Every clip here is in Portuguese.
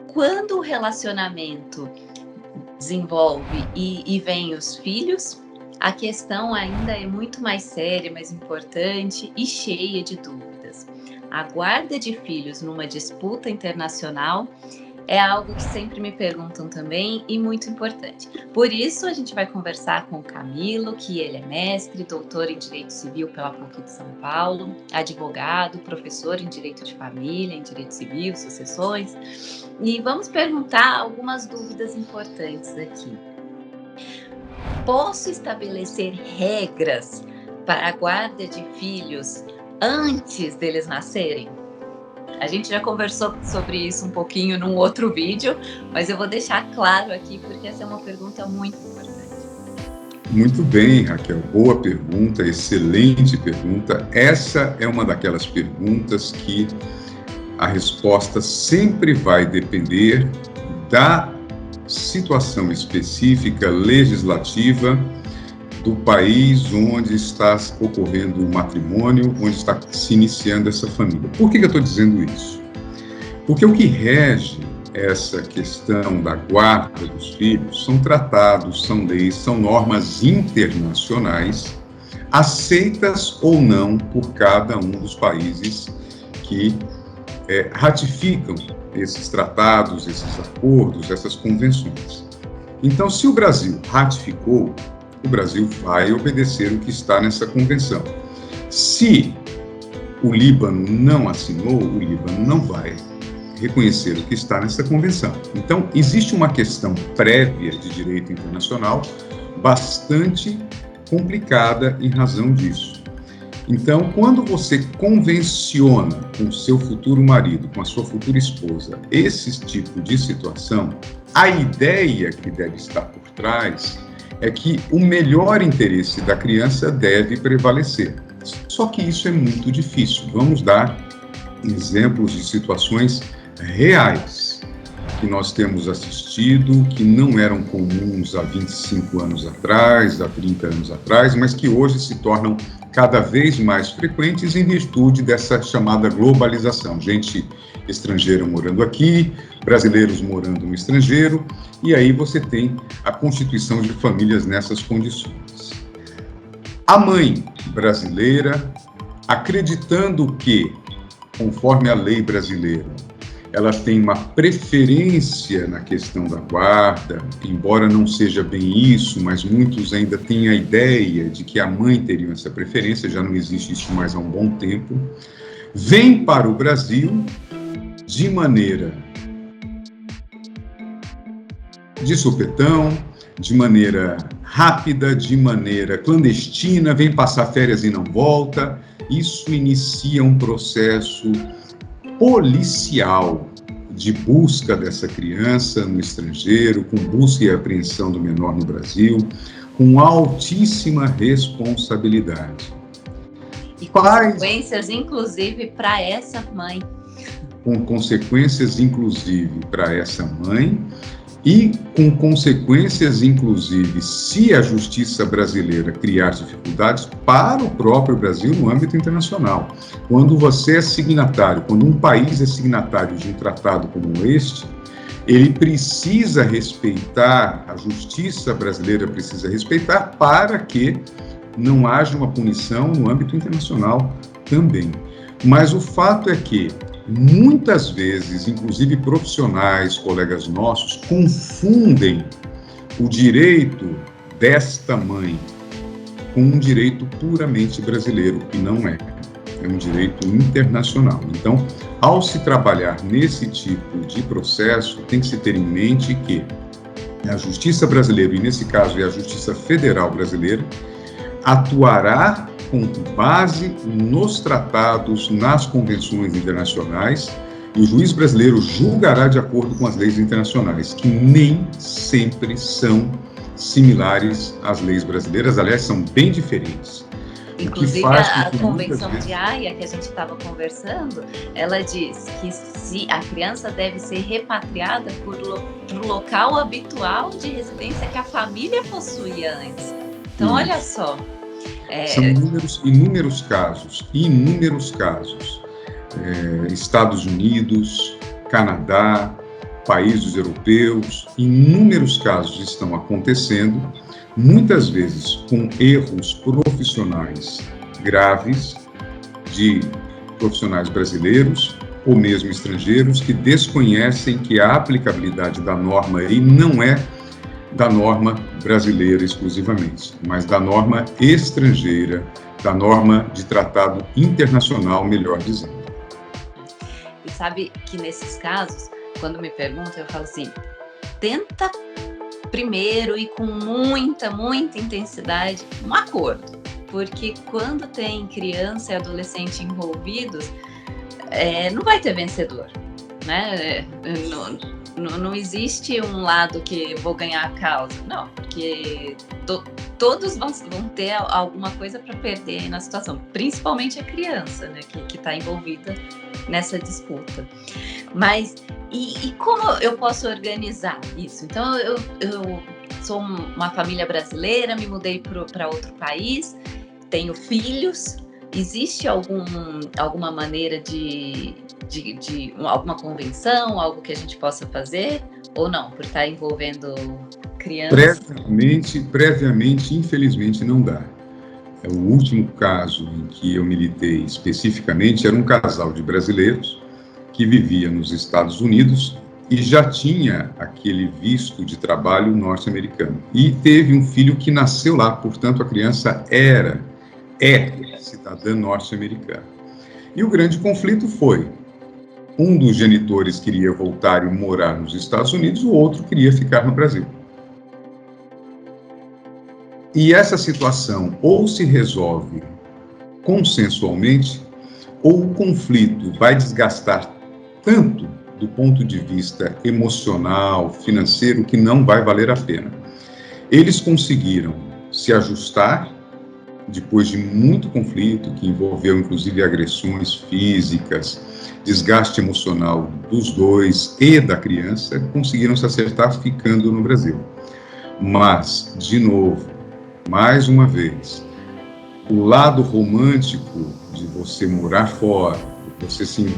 Quando o relacionamento desenvolve e vem os filhos, a questão ainda é muito mais séria, mais importante e cheia de dúvidas. A guarda de filhos numa disputa internacional é algo que sempre me perguntam também e muito importante. Por isso, a gente vai conversar com o Camilo, que ele é mestre, doutor em Direito Civil pela PUC de São Paulo, advogado, professor em Direito de Família, em Direito Civil, sucessões. E vamos perguntar algumas dúvidas importantes aqui. Posso estabelecer regras para a guarda de filhos antes deles nascerem? A gente já conversou sobre isso um pouquinho num outro vídeo, mas eu vou deixar claro aqui porque essa é uma pergunta muito importante. Muito bem, Raquel. Boa pergunta, excelente pergunta. Essa é uma daquelas perguntas que a resposta sempre vai depender da situação específica legislativa do país onde está ocorrendo o matrimônio, onde está se iniciando essa família. Por que eu estou dizendo isso? Porque o que rege essa questão da guarda dos filhos são tratados, são leis, são normas internacionais aceitas ou não por cada um dos países que ratificam esses tratados, esses acordos, essas convenções. Então, se o Brasil ratificou, o Brasil vai obedecer o que está nessa convenção. Se o Líbano não assinou, o Líbano não vai reconhecer o que está nessa convenção. Então, existe uma questão prévia de direito internacional bastante complicada em razão disso. Então, quando você convenciona com o seu futuro marido, com a sua futura esposa, esse tipo de situação, a ideia que deve estar por trás é que o melhor interesse da criança deve prevalecer. Só que isso é muito difícil. Vamos dar exemplos de situações reais que nós temos assistido, que não eram comuns há 25 anos atrás, há 30 anos atrás, mas que hoje se tornam cada vez mais frequentes em virtude dessa chamada globalização. Gente estrangeira morando aqui, brasileiros morando no estrangeiro, e aí você tem a constituição de famílias nessas condições. A mãe brasileira, acreditando que, conforme a lei brasileira, ela tem uma preferência na questão da guarda, embora não seja bem isso, mas muitos ainda têm a ideia de que a mãe teria essa preferência, já não existe isso mais há um bom tempo, vem para o Brasil de maneira de supetão, de maneira rápida, de maneira clandestina, vem passar férias e não volta. Isso inicia um processo policial de busca dessa criança no estrangeiro, com busca e apreensão do menor no Brasil, com altíssima responsabilidade. E consequências, inclusive, para essa mãe. Com consequências, inclusive, para essa mãe, e com consequências, inclusive, se a justiça brasileira criar dificuldades para o próprio Brasil no âmbito internacional. Quando você é signatário, quando um país é signatário de um tratado como este, ele precisa respeitar, a justiça brasileira precisa respeitar para que não haja uma punição no âmbito internacional também. Mas o fato é que muitas vezes, inclusive profissionais, colegas nossos, confundem o direito desta mãe com um direito puramente brasileiro, que não é. É um direito internacional. Então, ao se trabalhar nesse tipo de processo, tem que se ter em mente que a justiça brasileira, e nesse caso é a Justiça Federal brasileira, atuará com base nos tratados, nas convenções internacionais, e o juiz brasileiro julgará de acordo com as leis internacionais, que nem sempre são similares às leis brasileiras, aliás, são bem diferentes. Inclusive, a Convenção de Haia, que a gente estava conversando, ela diz que se a criança deve ser repatriada para o local habitual de residência que a família possuía antes. Então, olha só. São inúmeros casos. Estados Unidos, Canadá, países europeus, inúmeros casos estão acontecendo, muitas vezes com erros profissionais graves, de profissionais brasileiros ou mesmo estrangeiros que desconhecem que a aplicabilidade da norma aí não é da norma brasileira exclusivamente, mas da norma estrangeira, da norma de tratado internacional, melhor dizendo. E sabe que nesses casos, quando me perguntam, eu falo assim, tenta primeiro e com muita intensidade um acordo, porque quando tem criança e adolescente envolvidos, não vai ter vencedor, né? Não existe um lado que vou ganhar a causa, não, porque todos vão ter alguma coisa para perder na situação, principalmente a criança, né, que está envolvida nessa disputa. Mas, e como eu posso organizar isso? Então, eu sou uma família brasileira, me mudei para outro país, tenho filhos. Existe alguma maneira de alguma convenção, algo que a gente possa fazer? Ou não, por estar envolvendo crianças? Previamente, infelizmente, não dá. O último caso em que eu militei especificamente era um casal de brasileiros que vivia nos Estados Unidos e já tinha aquele visto de trabalho norte-americano. E teve um filho que nasceu lá, portanto, a criança é cidadã norte-americana. E o grande conflito foi, um dos genitores queria voltar e morar nos Estados Unidos, o outro queria ficar no Brasil. E essa situação ou se resolve consensualmente, ou o conflito vai desgastar tanto do ponto de vista emocional, financeiro, que não vai valer a pena. Eles conseguiram se ajustar depois de muito conflito, que envolveu inclusive agressões físicas, desgaste emocional dos dois e da criança, conseguiram se acertar ficando no Brasil. Mas, de novo, mais uma vez, o lado romântico de você morar fora, de você se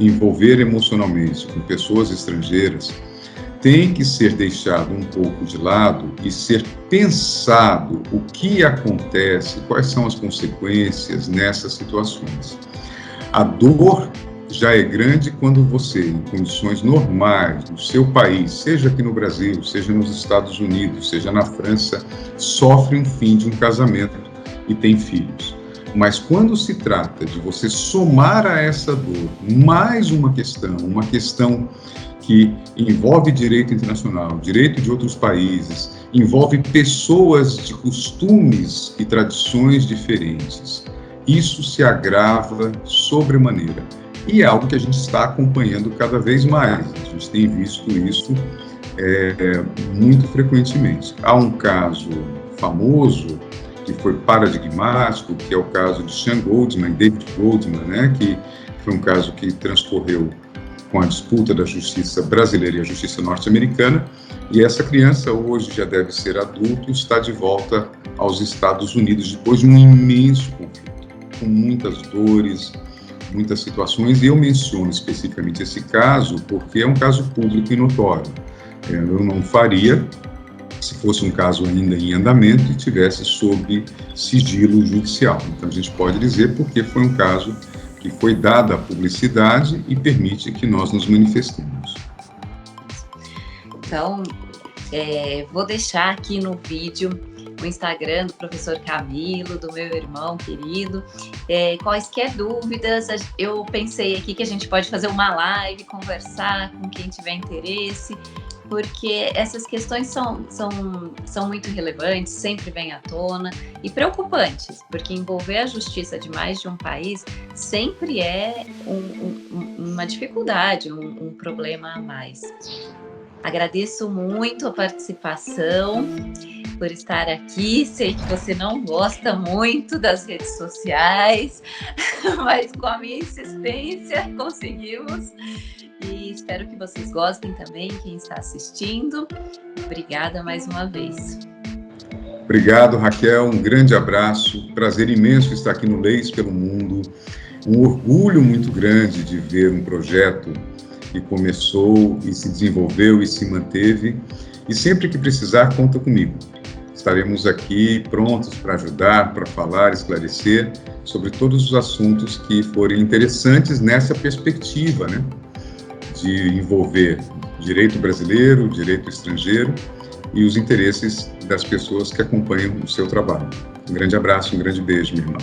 envolver emocionalmente com pessoas estrangeiras, tem que ser deixado um pouco de lado e ser pensado o que acontece, quais são as consequências nessas situações. A dor já é grande quando você, em condições normais, no seu país, seja aqui no Brasil, seja nos Estados Unidos, seja na França, sofre um fim de um casamento e tem filhos. Mas quando se trata de você somar a essa dor mais uma questão que envolve direito internacional, direito de outros países, envolve pessoas de costumes e tradições diferentes, isso se agrava sobremaneira. E é algo que a gente está acompanhando cada vez mais. A gente tem visto isso muito frequentemente. Há um caso famoso, que foi paradigmático, que é o caso de Sean Goldman e David Goldman, né, que foi um caso que transcorreu com a disputa da justiça brasileira e a justiça norte-americana, e essa criança hoje já deve ser adulto e está de volta aos Estados Unidos depois de um imenso conflito, com muitas dores, muitas situações, e eu menciono especificamente esse caso porque é um caso público e notório. Eu não faria se fosse um caso ainda em andamento e tivesse sob sigilo judicial. Então a gente pode dizer porque foi um caso que foi dada a publicidade e permite que nós nos manifestemos. Então, vou deixar aqui no vídeo o Instagram do professor Camilo, do meu irmão querido. Quaisquer dúvidas, eu pensei aqui que a gente pode fazer uma live, conversar com quem tiver interesse, porque essas questões são muito relevantes, sempre vêm à tona e preocupantes, porque envolver a justiça de mais de um país sempre é uma dificuldade, um problema a mais. Agradeço muito a participação, por estar aqui. Sei que você não gosta muito das redes sociais, mas com a minha insistência conseguimos. E espero que vocês gostem também, quem está assistindo. Obrigada mais uma vez. Obrigado, Raquel. Um grande abraço. Prazer imenso estar aqui no Leis pelo Mundo. Um orgulho muito grande de ver um projeto que começou e se desenvolveu e se manteve. E sempre que precisar, conta comigo. Estaremos aqui prontos para ajudar, para falar, esclarecer sobre todos os assuntos que forem interessantes nessa perspectiva, né? De envolver direito brasileiro, direito estrangeiro e os interesses das pessoas que acompanham o seu trabalho. Um grande abraço, um grande beijo, minha irmã.